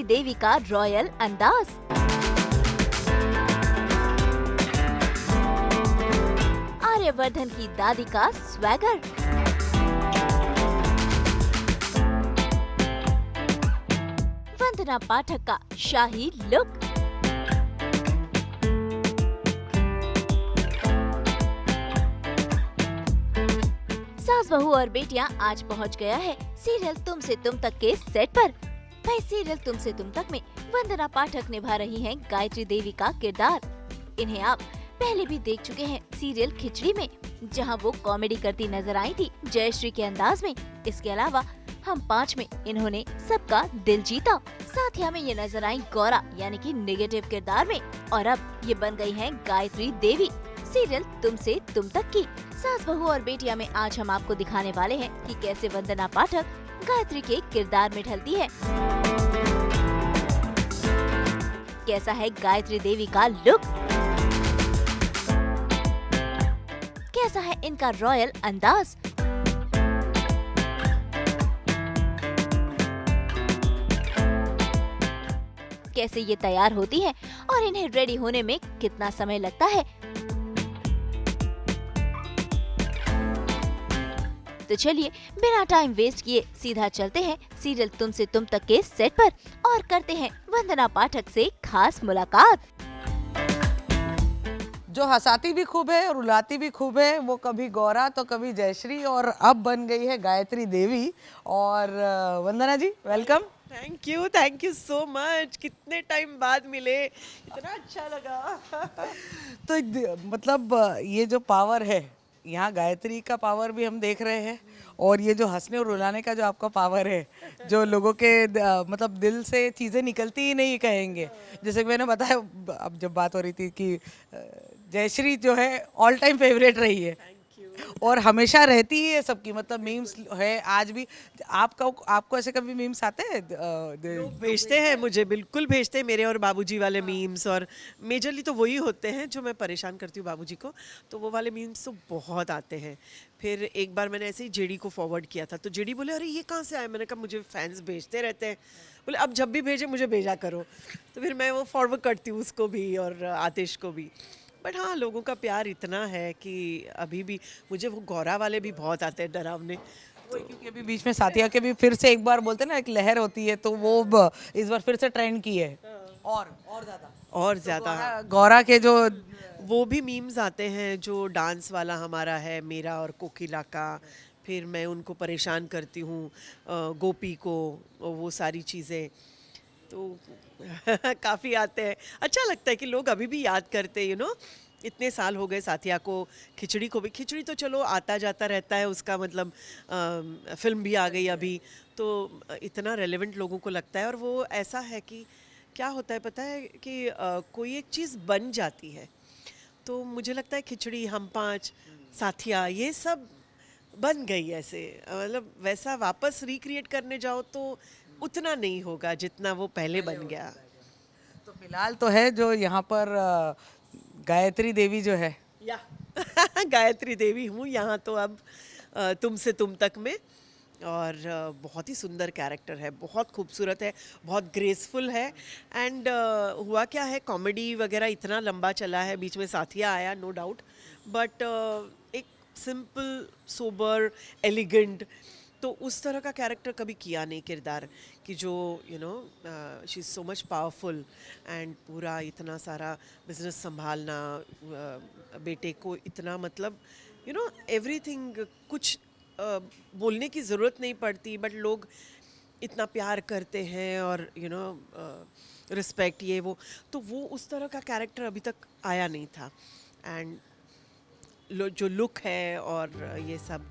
देवी का रॉयल अंदाज। आर्यवर्धन की दादी का स्वैगर। वंदना पाठक का शाही लुक। सास बहू और बेटियां आज पहुंच गया है सीरियल तुमसे तुम तक के सेट पर। भाई सीरियल तुमसे तुम तक में वंदना पाठक निभा रही हैं गायत्री देवी का किरदार। इन्हें आप पहले भी देख चुके हैं सीरियल खिचड़ी में, जहां वो कॉमेडी करती नजर आई थी जयश्री के अंदाज में। इसके अलावा हम 5 में इन्होंने सबका दिल जीता। साथिया में ये नजर आई गौरा यानी कि नेगेटिव किरदार में, और अब ये बन गई हैं गायत्री देवी सीरियल तुमसे तुम तक की। सास बहू और बेटिया में आज हम आपको दिखाने वाले हैं कि कैसे वंदना पाठक गायत्री के किरदार में ढलती है। कैसा है गायत्री देवी का लुक, कैसा है इनका रॉयल अंदाज। कैसे ये तैयार होती हैं और इन्हें रेडी होने में कितना समय लगता है। तो चलिए बिना टाइम वेस्ट किए सीधा चलते हैं सीरियल तुमसे तुम तक के सेट पर और करते हैं वंदना पाठक से खास मुलाकात। जो हंसाती भी खूब है और रुलाती भी खूब है, वो कभी गौरा तो कभी जयश्री, और अब बन गई है गायत्री देवी। और Vandana ji welcome. Thank you so much. कितने टाइम बाद मिले, इतना अच्छा लगा। तो मतलब ये जो पावर है यहाँ, गायत्री का पावर भी हम देख रहे हैं, और ये जो हंसने और रुलाने का जो आपका पावर है, जो लोगों के मतलब दिल से चीज़ें निकलती ही नहीं कहेंगे। जैसे कि मैंने बताया, अब जब बात हो रही थी कि जयश्री जो है ऑल टाइम फेवरेट रही है और हमेशा रहती ही है सबकी, मतलब मीम्स है आज भी। आपको ऐसे कभी मीम्स आते हैं? लोग भेजते हैं मुझे, बिल्कुल भेजते हैं, मेरे और बाबूजी वाले मीम्स, और मेजरली तो वही होते हैं जो मैं परेशान करती हूँ बाबूजी को, तो वो वाले मीम्स तो बहुत आते हैं। फिर एक बार मैंने ऐसे ही जेडी को फॉरवर्ड किया था, तो जेडी बोले अरे ये कहाँ से आया। मैंने कहा मुझे फैंस भेजते रहते हैं। बोले अब जब भी भेजे मुझे भेजा करो, तो फिर मैं वो फॉरवर्ड करती हूँ उसको भी और आतिश को भी। बट हाँ, लोगों का प्यार इतना है कि अभी भी मुझे वो गौरा वाले भी बहुत आते हैं डरावने। तो क्योंकि अभी बीच में साथिया के भी फिर से एक बार बोलते हैं ना, एक लहर होती है, तो वो इस बार फिर से ट्रेंड की है और ज्यादा गौरा के जो वो भी मीम्स आते हैं जो डांस वाला हमारा है, मेरा और कोकिला का। फिर मैं उनको परेशान करती हूँ, गोपी को, वो सारी चीज़ें तो काफ़ी आते हैं। अच्छा लगता है कि लोग अभी भी याद करते हैं, इतने साल हो गए साथिया को, खिचड़ी को भी। खिचड़ी तो चलो आता जाता रहता है, उसका मतलब फिल्म भी आ गई अभी, तो इतना रेलेवेंट लोगों को लगता है। और वो ऐसा है कि क्या होता है पता है कि कोई एक चीज़ बन जाती है, तो मुझे लगता है खिचड़ी, हम 5, साथिया, ये सब बन गई ऐसे, मतलब वैसा वापस रिक्रिएट करने जाओ तो उतना नहीं होगा जितना वो पहले बन गया। तो फिलहाल तो है जो यहाँ पर गायत्री देवी जो है, या गायत्री देवी हूँ यहाँ तो अब तुमसे तुम तक में। और बहुत ही सुंदर कैरेक्टर है, बहुत खूबसूरत है, बहुत ग्रेसफुल है। एंड हुआ क्या है, कॉमेडी वगैरह इतना लंबा चला है, बीच में साथिया आया नो डाउट, बट एक सिंपल सोबर एलिगेंट, तो उस तरह का कैरेक्टर कभी किया नहीं किरदार कि जो she is so much powerful and पूरा इतना सारा बिजनेस संभालना, बेटे को इतना मतलब एवरीथिंग, कुछ बोलने की ज़रूरत नहीं पड़ती, बट लोग इतना प्यार करते हैं और रिस्पेक्ट, ये वो, तो वो उस तरह का कैरेक्टर अभी तक आया नहीं था। एंड जो लुक है और ये सब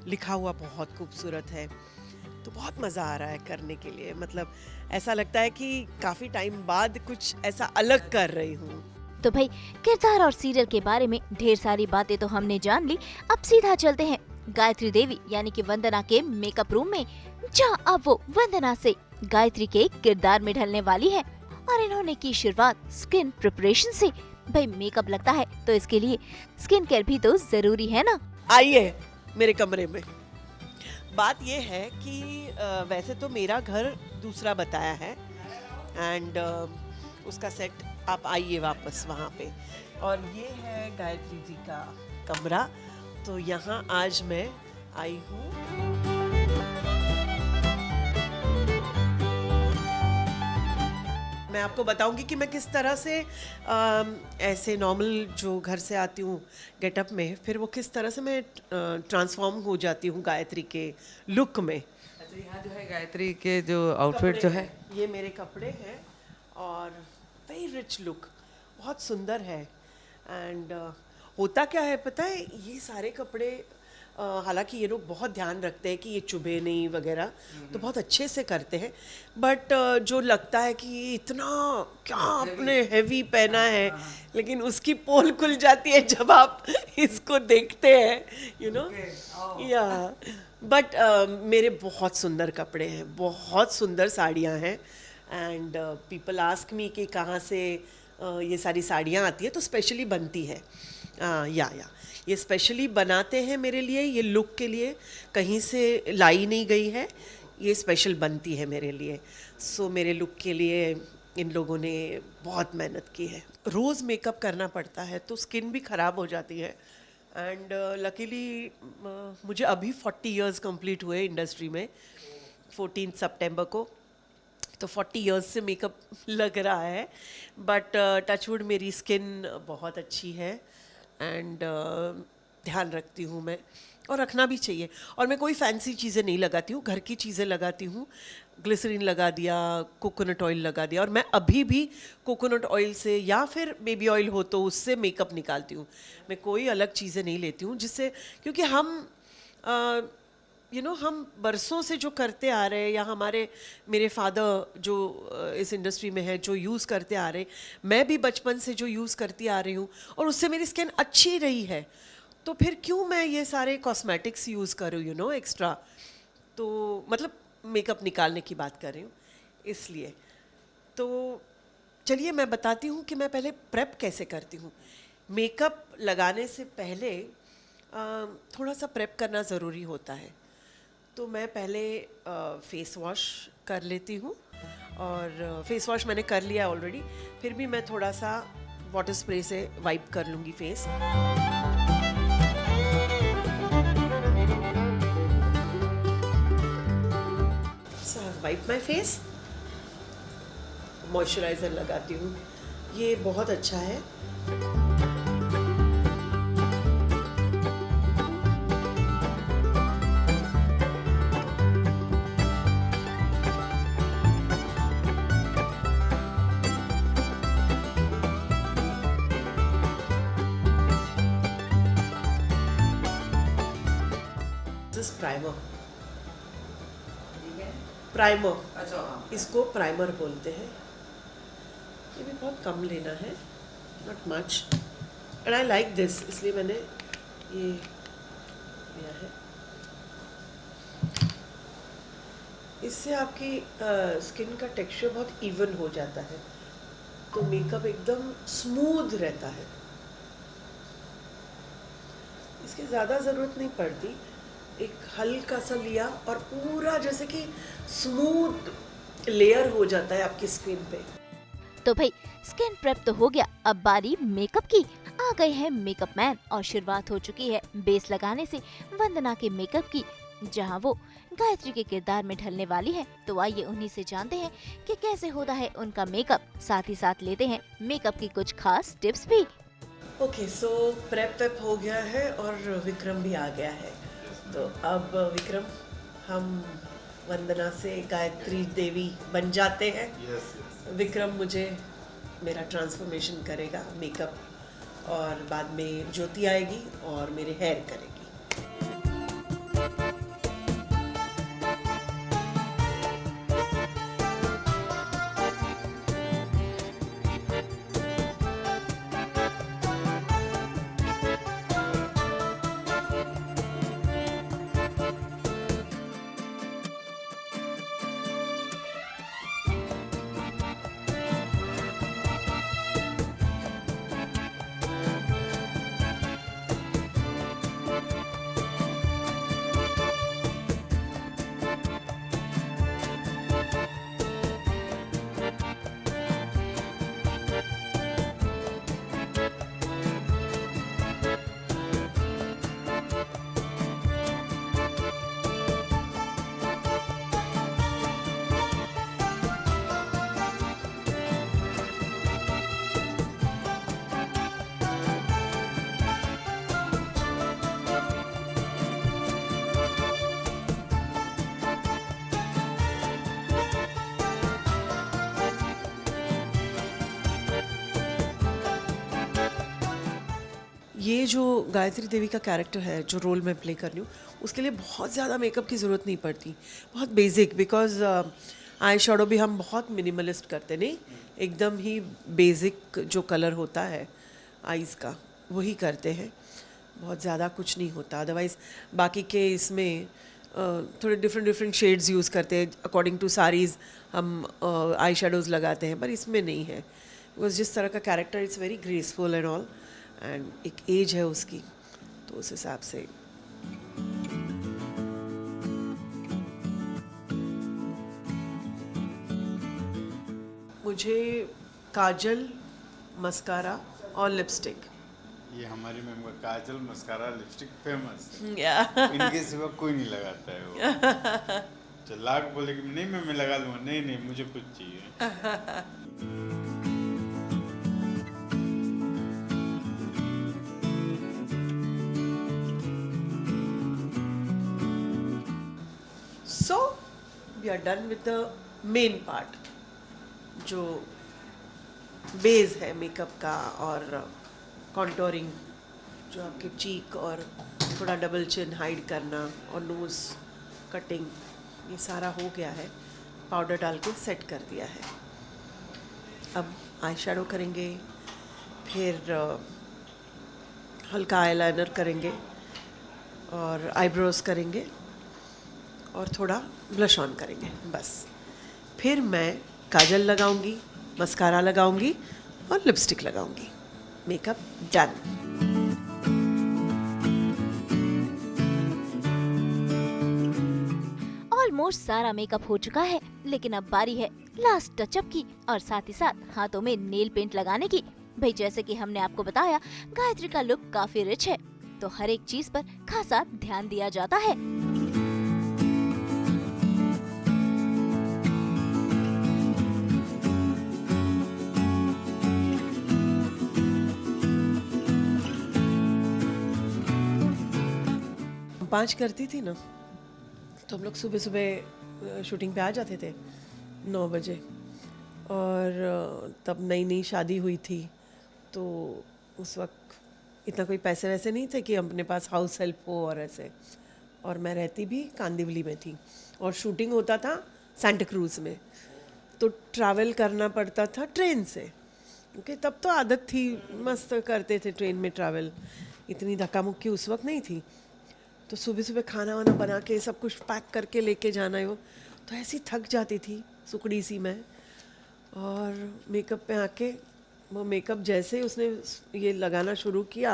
लिखा हुआ बहुत खूबसूरत है, तो बहुत मज़ा आ रहा है करने के लिए। मतलब ऐसा लगता है कि काफ़ी टाइम बाद कुछ ऐसा अलग कर रही हूँ। तो भाई किरदार और सीरियल के बारे में ढेर सारी बातें तो हमने जान ली। अब सीधा चलते हैं गायत्री देवी यानी कि वंदना के मेकअप रूम में, जहां अब वो वंदना से गायत्री के किरदार में ढलने वाली है। और इन्होंने की शुरुआत स्किन प्रिपरेशन से। भाई मेकअप लगता है तो इसके लिए स्किन केयर भी तो जरूरी है ना। आइए मेरे कमरे में। बात ये है कि वैसे तो मेरा घर दूसरा बताया है, एंड उसका सेट आप आइए वापस वहाँ पे। और ये है गायत्री जी का कमरा। तो यहाँ आज मैं आई हूँ। मैं आपको बताऊंगी कि मैं किस तरह से ऐसे नॉर्मल जो घर से आती हूँ गेटअप में, फिर वो किस तरह से मैं ट्रांसफॉर्म हो जाती हूँ गायत्री के लुक में। अच्छा, यहाँ जो है गायत्री के जो आउटफिट जो है, ये मेरे कपड़े हैं और वेरी रिच लुक, बहुत सुंदर है। एंड होता क्या है पता है, ये सारे कपड़े हालांकि ये लोग बहुत ध्यान रखते हैं कि ये चुभे नहीं वगैरह, तो बहुत अच्छे से करते हैं। बट जो लगता है कि ये इतना क्या आपने हेवी पहना है, लेकिन उसकी पोल खुल जाती है जब आप इसको देखते हैं, यू नो। या बट मेरे बहुत सुंदर कपड़े हैं, बहुत सुंदर साड़ियाँ हैं। एंड पीपल आस्क मी कि कहाँ से ये सारी साड़ियाँ आती है, तो स्पेशली बनती है। या ये स्पेशली बनाते हैं मेरे लिए, ये लुक के लिए, कहीं से लाई नहीं गई है, ये स्पेशल बनती है मेरे लिए। सो मेरे लुक के लिए इन लोगों ने बहुत मेहनत की है। रोज़ मेकअप करना पड़ता है तो स्किन भी ख़राब हो जाती है। एंड लकीली मुझे अभी 40 इयर्स कंप्लीट हुए इंडस्ट्री में, 14 सितंबर को, तो 40 इयर्स से मेकअप लग रहा है। बट टचवुड मेरी स्किन बहुत अच्छी है। एंड ध्यान रखती हूँ मैं, और रखना भी चाहिए। और मैं कोई फैंसी चीज़ें नहीं लगाती हूँ, घर की चीज़ें लगाती हूँ। ग्लिसरीन लगा दिया, कोकोनट ऑयल लगा दिया, और मैं अभी भी कोकोनट ऑयल से या फिर बेबी ऑयल हो तो उससे मेकअप निकालती हूँ। मैं कोई अलग चीज़ें नहीं लेती हूँ, जिससे, क्योंकि हम हम बरसों से जो करते आ रहे हैं, या मेरे फादर जो इस इंडस्ट्री में है जो यूज़ करते आ रहे, मैं भी बचपन से जो यूज़ करती आ रही हूँ, और उससे मेरी स्किन अच्छी रही है, तो फिर क्यों मैं ये सारे कॉस्मेटिक्स यूज़ करूँ, एक्स्ट्रा। तो मतलब मेकअप निकालने की बात कर रही हूँ, इसलिए। तो चलिए मैं बताती हूँ कि मैं पहले प्रेप कैसे करती हूँ। मेकअप लगाने से पहले थोड़ा सा प्रेप करना ज़रूरी होता है। तो मैं पहले फेस वॉश कर लेती हूँ, और फेस वॉश मैंने कर लिया ऑलरेडी, फिर भी मैं थोड़ा सा वाटर स्प्रे से वाइप कर लूँगी face. So I wipe my face, moisturiser लगाती हूँ, ये बहुत अच्छा है। प्राइमर, अच्छा हाँ, इसको प्राइमर बोलते हैं। ये भी बहुत कम लेना है, not much, and I like this, इसलिए मैंने ये लिया है। इससे आपकी स्किन का टेक्सचर बहुत इवन हो जाता है, तो मेकअप एकदम स्मूथ रहता है। इसकी ज़्यादा ज़रूरत नहीं पड़ती, एक हल्का सा लिया और पूरा जैसे कि स्मूथ लेयर हो जाता है आपकी स्किन पे। तो भाई स्किन प्रेप तो हो गया, अब बारी मेकअप की। आ गए हैं मेकअप मैन और शुरुआत हो चुकी है बेस लगाने से वंदना के मेकअप की, जहां वो गायत्री के किरदार में ढलने वाली है। तो आइए उन्हीं से जानते हैं कि कैसे होता है उनका मेकअप, साथ ही साथ लेते हैं मेकअप की कुछ खास टिप्स भी। ओके, सो प्रेप हो गया है और विक्रम भी आ गया है। तो अब विक्रम, हम वंदना से गायत्री देवी बन जाते हैं। विक्रम मुझे मेरा ट्रांसफॉर्मेशन करेगा मेकअप, और बाद में ज्योति आएगी और मेरे हेयर करेगी। ये जो गायत्री देवी का कैरेक्टर है, जो रोल मैं प्ले कर रही हूँ, उसके लिए बहुत ज़्यादा मेकअप की ज़रूरत नहीं पड़ती, बहुत बेसिक, बिकॉज आई शेडो भी हम बहुत मिनिमलिस्ट करते नहीं, एकदम ही बेसिक जो कलर होता है आईज़ का वही करते हैं, बहुत ज़्यादा कुछ नहीं होता। अदरवाइज़ बाकी के इसमें थोड़े डिफरेंट शेड्स यूज़ करते हैं, अकॉर्डिंग टू साड़ीज़ हम आई शेडोज़ लगाते हैं, पर इसमें नहीं है, बिकॉज जिस तरह का character it's very graceful and all, and एक एज है उसकी, तो उस हिसाब से। मुझे काजल, मस्कारा और लिपस्टिक। ये हमारी मेंबर काजल, मस्कारा, लिपस्टिक फेमस है। या इनके सिवा कोई नहीं लगाता है वो। तो लाख बोले कि नहीं मैं लगा लूँगा, नहीं नहीं मुझे कुछ चाहिए। So we are done with the main part, जो बेस है मेकअप का, और कॉन्टोरिंग, जो आपके चीक और थोड़ा डबल चिन हाइड करना और नोज़ कटिंग, ये सारा हो गया है, पाउडर डाल के सेट कर दिया है। अब आई शेडो करेंगे, फिर हल्का आईलाइनर करेंगे और आईब्रोज करेंगे और थोड़ा ब्लश ऑन करेंगे, बस। फिर मैं काजल लगाऊंगी, मस्कारा लगाऊंगी और लिपस्टिक लगाऊंगी। Makeup done. ऑलमोस्ट सारा मेकअप हो चुका है, लेकिन अब बारी है लास्ट टचअप की और साथ ही साथ हाथों में नेल पेंट लगाने की। भाई जैसे कि हमने आपको बताया, गायत्री का लुक काफी रिच है, तो हर एक चीज पर खासा ध्यान दिया जाता है। पाँच करती थी ना, तो हम लोग सुबह सुबह शूटिंग पे आ जाते थे 9 बजे, और तब नई नई शादी हुई थी, तो उस वक्त इतना कोई पैसे वैसे नहीं थे कि अपने पास हाउस हेल्प हो और ऐसे, और मैं रहती भी कांदिवली में थी, और शूटिंग होता था सेंटा क्रूज में, तो ट्रैवल करना पड़ता था ट्रेन से। ओके, तब तो आदत थी, मस्त करते थे ट्रेन में ट्रैवल, इतनी धक्का मुक्की उस वक्त नहीं थी। तो सुबह सुबह खाना वाना बना के सब कुछ पैक करके लेके जाना है वो, तो ऐसी थक जाती थी सुकड़ी सी मैं। और मेकअप पे आके वो मेकअप जैसे ही उसने ये लगाना शुरू किया,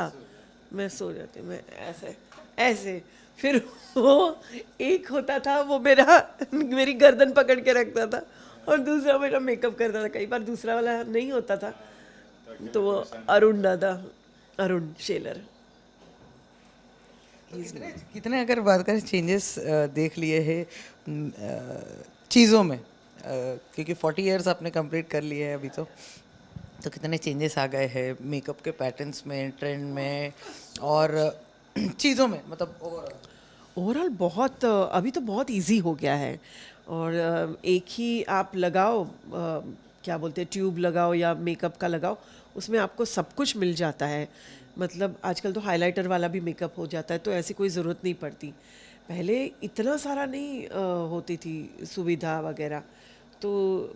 मैं सो जाती, मैं ऐसे ऐसे। फिर वो एक होता था, वो मेरी गर्दन पकड़ के रखता था, और दूसरा मेरा मेकअप करता था। कई बार दूसरा वाला नहीं होता था, तो वो अरुण दादा, अरुण शेलर। कितने अगर बात करें चेंजेस देख लिए हैं चीज़ों में, क्योंकि 40 इयर्स आपने कंप्लीट कर लिए हैं अभी, तो कितने चेंजेस आ गए हैं मेकअप के पैटर्न्स में, ट्रेंड में और चीज़ों में, मतलब ओवरऑल बहुत अभी तो बहुत इजी हो गया है, और एक ही आप लगाओ, क्या बोलते हैं, ट्यूब लगाओ या मेकअप का लगाओ, उसमें आपको सब कुछ मिल जाता है। मतलब आजकल तो हाइलाइटर वाला भी मेकअप हो जाता है, तो ऐसी कोई ज़रूरत नहीं पड़ती। पहले इतना सारा नहीं होती थी सुविधा वगैरह, तो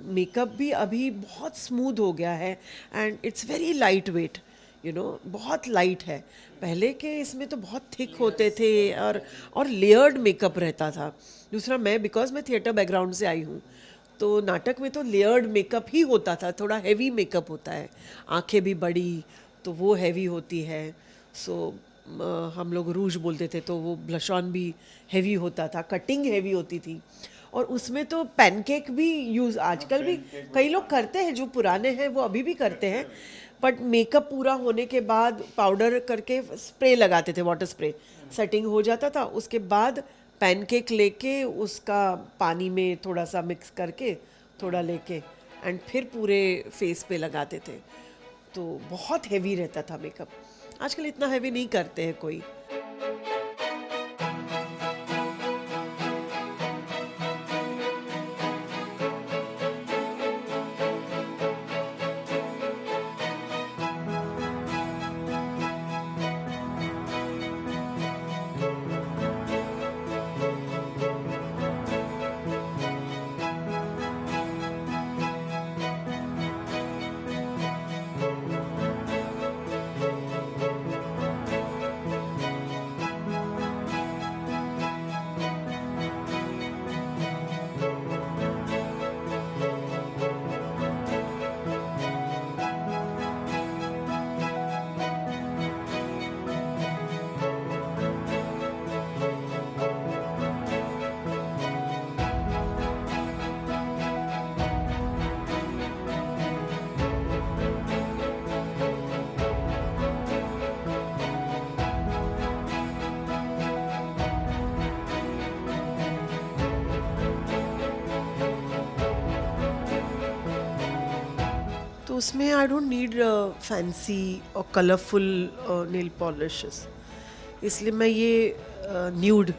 मेकअप भी अभी बहुत स्मूथ हो गया है, and it's very light weight, you know, बहुत लाइट है। पहले के इसमें तो बहुत थिक होते थे, और लेयर्ड मेकअप रहता था। दूसरा, बिकॉज मैं थिएटर बैकग्राउंड से आई हूँ, तो नाटक में तो लेयर्ड मेकअप ही होता था, थोड़ा हैवी मेकअप होता है, आंखें भी बड़ी तो वो हैवी होती है। सो हम लोग रूज बोलते थे, तो वो ब्लश ऑन भी हैवी होता था, कटिंग हैवी होती थी, और उसमें तो पैनकेक भी यूज़ आजकल भी कई लोग करते हैं, जो पुराने हैं वो अभी भी करते हैं, बट मेकअप पूरा होने के बाद पाउडर करके स्प्रे लगाते थे, वाटर स्प्रे, सेटिंग हो जाता था, उसके बाद पैनकेक लेके उसका पानी में थोड़ा सा मिक्स करके थोड़ा लेके एंड फिर पूरे फेस पे लगाते थे, तो बहुत हैवी रहता था मेकअप। आजकल इतना हैवी नहीं करते हैं कोई। उसमें आई डोंट नीड फैंसी और कलरफुल नेल पॉलिशेस, इसलिए मैं ये न्यूड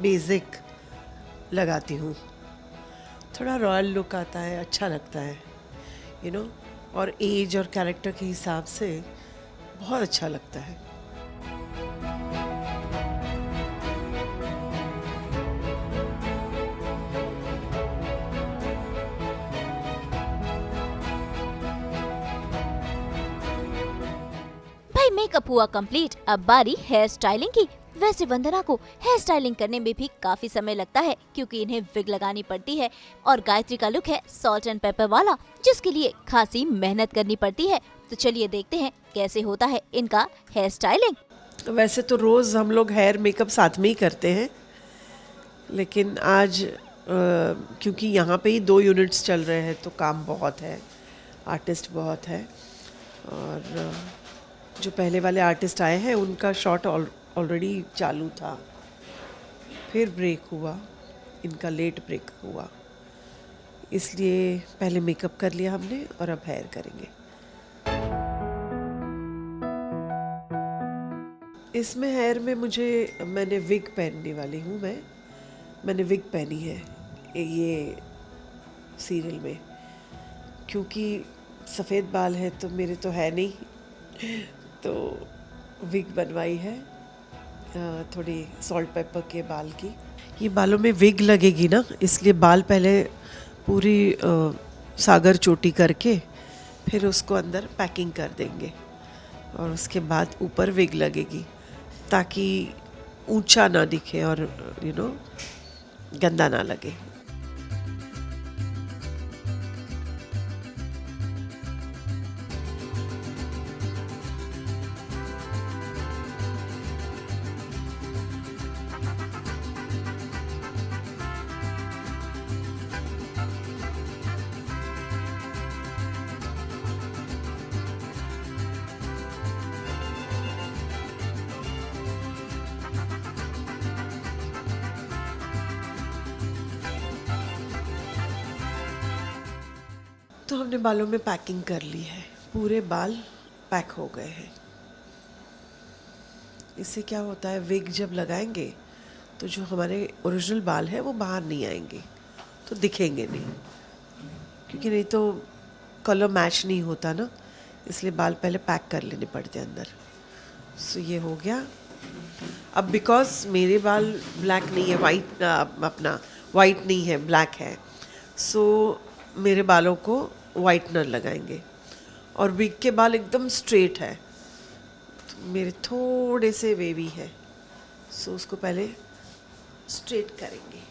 बेसिक लगाती हूँ। थोड़ा रॉयल लुक आता है, अच्छा लगता है, यू नो, और एज और कैरेक्टर के हिसाब से बहुत अच्छा लगता है। भाई मेकअप हुआ कंप्लीट, अब बारी हेयर स्टाइलिंग की। वैसे वंदना को हेयर स्टाइलिंग करने में भी काफी समय लगता है क्योंकि इन्हें विग लगानी पड़ती है और गायत्री का लुक है सॉल्ट एंड पेपर वाला, जिसके लिए खासी मेहनत करनी पड़ती है। तो चलिए देखते हैं कैसे होता है इनका हेयर स्टाइलिंग। वैसे तो रोज़ हम लोग हेयर मेकअप साथ में ही करते हैं, लेकिन आज क्योंकि यहाँ पे ही 2 यूनिट्स चल रहे हैं तो काम बहुत है, आर्टिस्ट बहुत है, और जो पहले वाले आर्टिस्ट आए हैं उनका शॉट ऑलरेडी चालू था, फिर ब्रेक हुआ, इनका लेट ब्रेक हुआ, इसलिए पहले मेकअप कर लिया हमने और अब हेयर करेंगे। इसमें हेयर में मैंने विग पहनने वाली हूँ, मैंने विग पहनी है ये सीरियल में, क्योंकि सफ़ेद बाल है तो मेरे तो है नहीं, तो विग बनवाई है थोड़ी सॉल्ट पेपर के बाल की। ये बालों में विग लगेगी ना, इसलिए बाल पहले पूरी सागर चोटी करके फिर उसको अंदर पैकिंग कर देंगे और उसके बाद ऊपर विग लगेगी ताकि ऊंचा ना दिखे और गंदा ना लगे। तो हमने बालों में पैकिंग कर ली है, पूरे बाल पैक हो गए हैं। इससे क्या होता है, विग जब लगाएंगे तो जो हमारे ओरिजिनल बाल है वो बाहर नहीं आएंगे, तो दिखेंगे नहीं, क्योंकि नहीं तो कलर मैच नहीं होता ना, इसलिए बाल पहले पैक कर लेने पड़ते हैं अंदर। सो ये हो गया। अब बिकॉज मेरे बाल ब्लैक नहीं है, वाइट नहीं है, ब्लैक है, सो मेरे बालों को वाइटनर लगाएंगे, और विग के बाल एकदम स्ट्रेट है, तो मेरे थोड़े से वेवी है, सो उसको पहले स्ट्रेट करेंगे।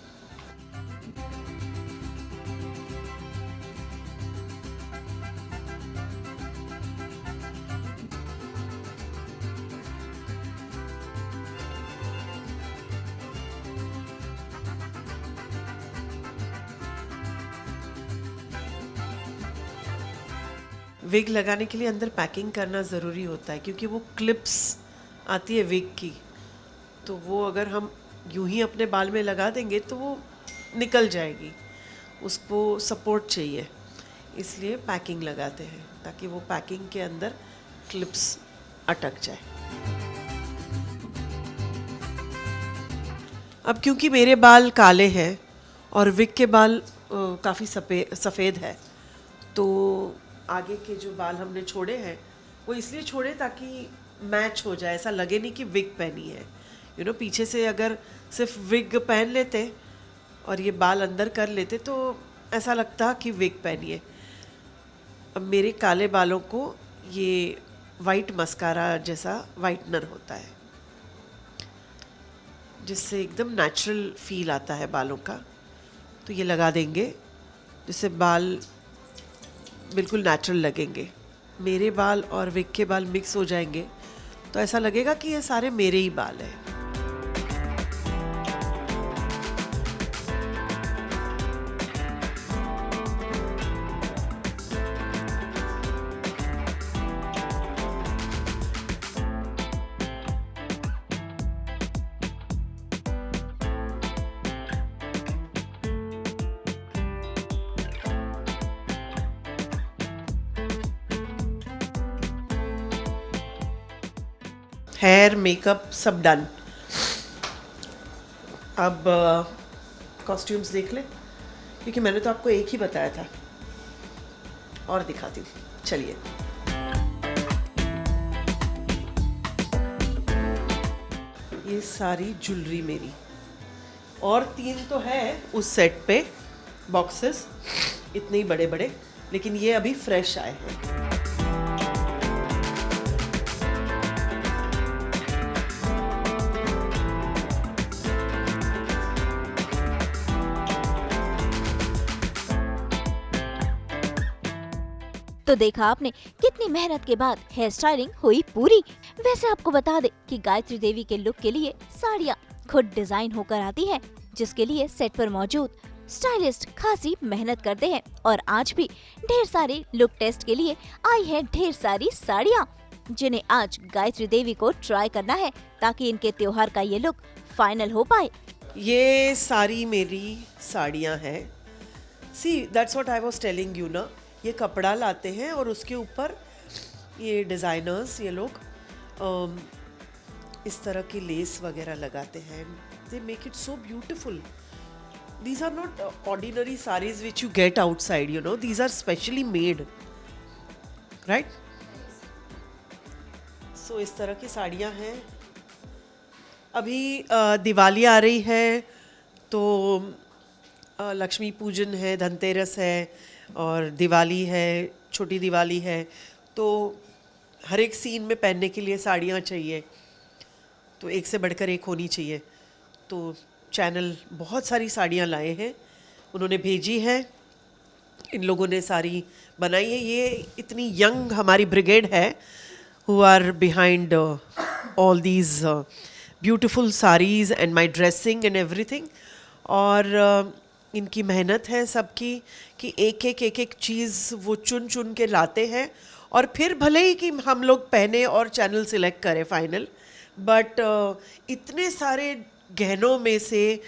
विग लगाने के लिए अंदर पैकिंग करना ज़रूरी होता है, क्योंकि वो क्लिप्स आती है विग की, तो वो अगर हम यूं ही अपने बाल में लगा देंगे तो वो निकल जाएगी, उसको सपोर्ट चाहिए, इसलिए पैकिंग लगाते हैं ताकि वो पैकिंग के अंदर क्लिप्स अटक जाए। अब क्योंकि मेरे बाल काले हैं और विग के बाल काफ़ी सफ़ेद है, तो आगे के जो बाल हमने छोड़े हैं वो इसलिए छोड़े ताकि मैच हो जाए, ऐसा लगे नहीं कि विग पहनी है। पीछे से अगर सिर्फ विग पहन लेते और ये बाल अंदर कर लेते तो ऐसा लगता कि विग पहनी है। अब मेरे काले बालों को ये वाइट मस्कारा जैसा वाइटनर होता है, जिससे एकदम नेचुरल फील आता है बालों का, तो ये लगा देंगे जिससे बाल बिल्कुल नेचुरल लगेंगे। मेरे बाल और विग के बाल मिक्स हो जाएंगे तो ऐसा लगेगा कि ये सारे मेरे ही बाल हैं। हेयर मेकअप सब डन। अब कॉस्ट्यूम्स देख लें, क्योंकि मैंने तो आपको एक ही बताया था, और दिखाती हूँ, चलिए। ये सारी ज्वेलरी मेरी, और 3 तो है उस सेट पे बॉक्सेस, इतने ही बड़े बड़े, लेकिन ये अभी फ्रेश आए हैं। तो देखा आपने कितनी मेहनत के बाद हेयर स्टाइलिंग हुई पूरी। वैसे आपको बता दे कि गायत्री देवी के लुक के लिए साड़ियाँ खुद डिजाइन होकर आती हैं, जिसके लिए सेट पर मौजूद स्टाइलिस्ट खासी मेहनत करते हैं। और आज भी ढेर सारे लुक टेस्ट के लिए आई है ढेर सारी साड़ियाँ, जिन्हें आज गायत्री देवी को ट्राई करना है, ताकि इनके त्योहार का ये लुक फाइनल हो पाए। ये सारी मेरी साड़ियाँ हैं। See that's what I was telling you ना, ये कपड़ा लाते हैं और उसके ऊपर ये डिज़ाइनर्स, ये लोग इस तरह की लेस वगैरह लगाते हैं। They make it so beautiful. These are not ordinary sarees which you get outside, you know. These are specially made, right? So इस तरह की साड़ियाँ हैं। अभी दिवाली आ रही है, तो लक्ष्मी पूजन है, धनतेरस है, और दिवाली है, छोटी दिवाली है, तो हर एक सीन में पहनने के लिए साड़ियाँ चाहिए, तो एक से बढ़कर एक होनी चाहिए। तो चैनल बहुत सारी साड़ियाँ लाए हैं, उन्होंने भेजी है, इन लोगों ने सारी बनाई है। ये इतनी यंग हमारी ब्रिगेड है who are behind all these beautiful saris and my dressing and everything. और इनकी मेहनत है सबकी कि एक एक चीज़ वो चुन चुन के लाते हैं, और फिर भले ही कि हम लोग पहने और चैनल सिलेक्ट करें फाइनल, बट इतने सारे गहनों में से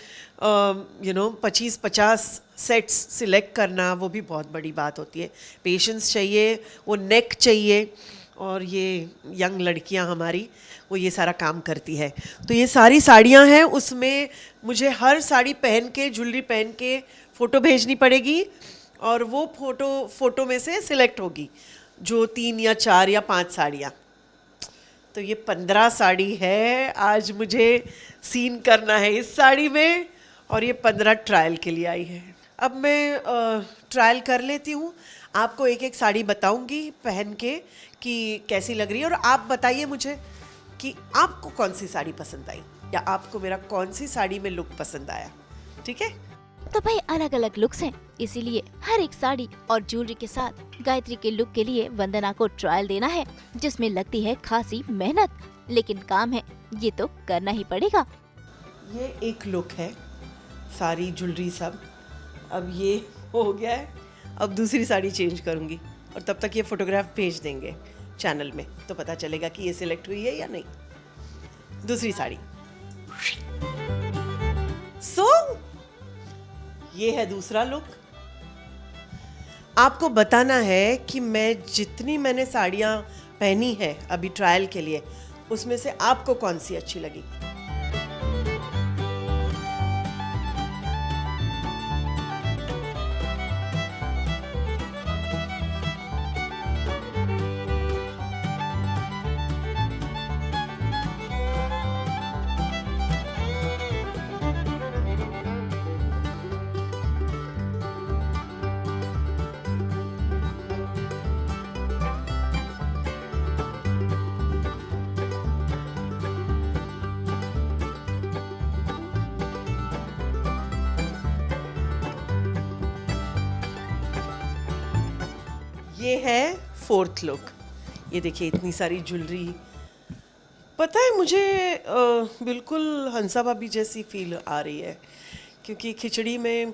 25-50 सेट्स सिलेक्ट करना, वो भी बहुत बड़ी बात होती है। पेशेंस चाहिए, वो नेक चाहिए, और ये यंग लड़कियां हमारी वो ये सारा काम करती है। तो ये सारी साड़ियां हैं, उसमें मुझे हर साड़ी पहन के, ज्वेलरी पहन के फ़ोटो भेजनी पड़ेगी, और वो फ़ोटो में से सिलेक्ट होगी जो 3 या 4 या 5 साड़ियाँ। तो ये 15 साड़ी है, आज मुझे सीन करना है इस साड़ी में, और ये 15 ट्रायल के लिए आई है। अब मैं ट्रायल कर लेती हूँ, आपको एक एक साड़ी बताऊँगी पहन के कि कैसी लग रही है, और आप बताइए मुझे कि आपको कौन सी साड़ी पसंद आई, या आपको मेरा कौन सी साड़ी में लुक पसंद आया। ठीक है? तो भाई अलग अलग लुक्स हैं, इसीलिए हर एक साड़ी और ज्वेलरी के साथ गायत्री के लुक के लिए वंदना को ट्रायल देना है, जिसमें लगती है खासी मेहनत, लेकिन काम है ये तो करना ही पड़ेगा। ये एक लुक है, सारी ज्वेलरी सब। अब ये हो गया है, अब दूसरी साड़ी चेंज करूँगी, और तब तक ये फोटोग्राफ भेज देंगे चैनल में, तो पता चलेगा कि ये सिलेक्ट हुई है या नहीं। दूसरी साड़ी। ये है दूसरा लुक। आपको बताना है कि मैंने साड़ियाँ पहनी है अभी ट्रायल के लिए, उसमें से आपको कौन सी अच्छी लगी। ये है 4th लुक। ये देखिए इतनी सारी ज्वेलरी। पता है मुझे बिल्कुल हंसा भाभी जैसी फील आ रही है, क्योंकि खिचड़ी में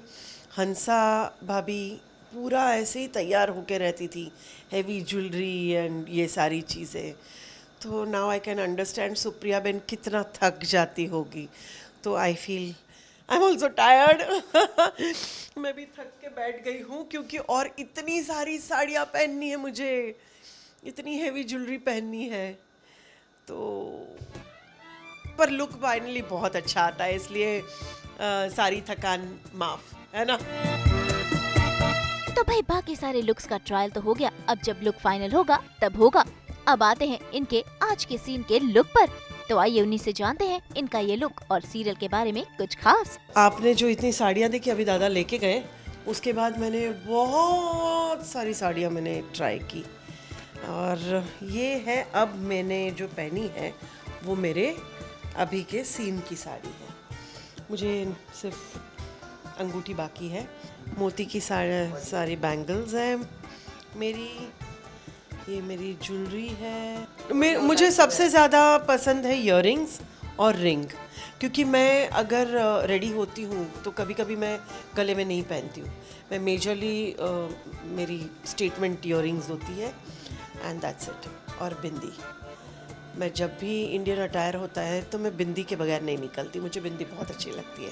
हंसा भाभी पूरा ऐसे ही तैयार होके रहती थी, हेवी ज्वेलरी एंड ये सारी चीज़ें। तो now I can understand Supriya Ben कितना थक जाती होगी। तो I feel I am also tired. मैं भी थक के बैठ गई हूँ, क्योंकि और इतनी सारी साड़ियाँ पहननी है मुझे, इतनी हेवी ज्वेलरी पहननी है। तो पर लुक फाइनली बहुत अच्छा आता है, इसलिए सारी थकान माफ, है ना। तो भाई बाकी सारे लुक्स का ट्रायल तो हो गया, अब जब लुक फाइनल होगा तब होगा। अब आते हैं इनके आज के सीन के लुक पर। तो आइए उन्हीं से जानते हैं इनका ये लुक और सीरियल के बारे में कुछ खास। आपने जो इतनी साड़ियाँ देखी अभी दादा लेके गए, उसके बाद मैंने बहुत सारी साड़ियाँ मैंने ट्राई की, और ये है अब मैंने जो पहनी है वो मेरे अभी के सीन की साड़ी है। मुझे सिर्फ अंगूठी बाकी है, मोती की सारी बैंगल्स हैं मेरी, ये मेरी ज्वेलरी है। मुझे सबसे ज़्यादा पसंद है इयररिंग्स और रिंग, क्योंकि मैं अगर रेडी होती हूँ तो कभी कभी मैं गले में नहीं पहनती हूँ। मैं मेजरली मेरी स्टेटमेंट इयररिंग्स होती है एंड दैट्स इट, और बिंदी। मैं जब भी इंडियन अटायर होता है तो मैं बिंदी के बगैर नहीं निकलती, मुझे बिंदी बहुत अच्छी लगती है।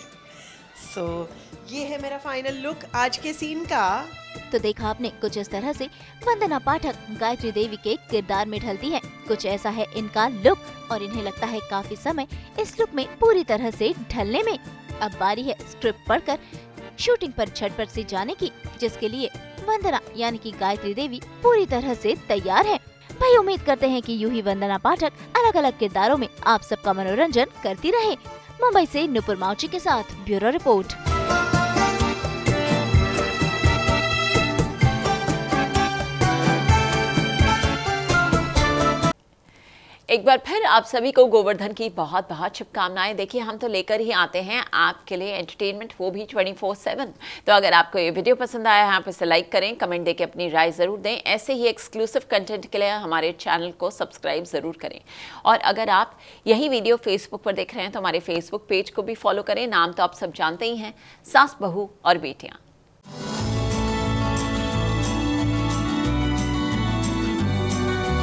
सो ये है मेरा फाइनल लुक आज के सीन का। तो देखा आपने, कुछ इस तरह से वंदना पाठक गायत्री देवी के किरदार में ढलती हैं। कुछ ऐसा है इनका लुक और इन्हें लगता है काफी समय इस लुक में पूरी तरह से ढलने में। अब बारी है स्क्रिप्ट पढ़कर शूटिंग पर झटपट से जाने की, जिसके लिए वंदना यानी कि गायत्री देवी पूरी तरह से तैयार है। भाई उम्मीद करते हैं कि यूं ही वंदना पाठक अलग अलग किरदारों में आप सबका मनोरंजन करती रहे। मुंबई से नुपुर माउची के साथ ब्यूरो रिपोर्ट। एक बार फिर आप सभी को गोवर्धन की बहुत बहुत शुभकामनाएं। देखिए हम तो लेकर ही आते हैं आपके लिए एंटरटेनमेंट, वो भी 24/7। तो अगर आपको ये वीडियो पसंद आया है आप इसे लाइक करें, कमेंट देके अपनी राय ज़रूर दें। ऐसे ही एक्सक्लूसिव कंटेंट के लिए हमारे चैनल को सब्सक्राइब ज़रूर करें। और अगर आप यही वीडियो फेसबुक पर देख रहे हैं तो हमारे फेसबुक पेज को भी फॉलो करें। नाम तो आप सब जानते ही हैं, सास बहू और बेटियाँ।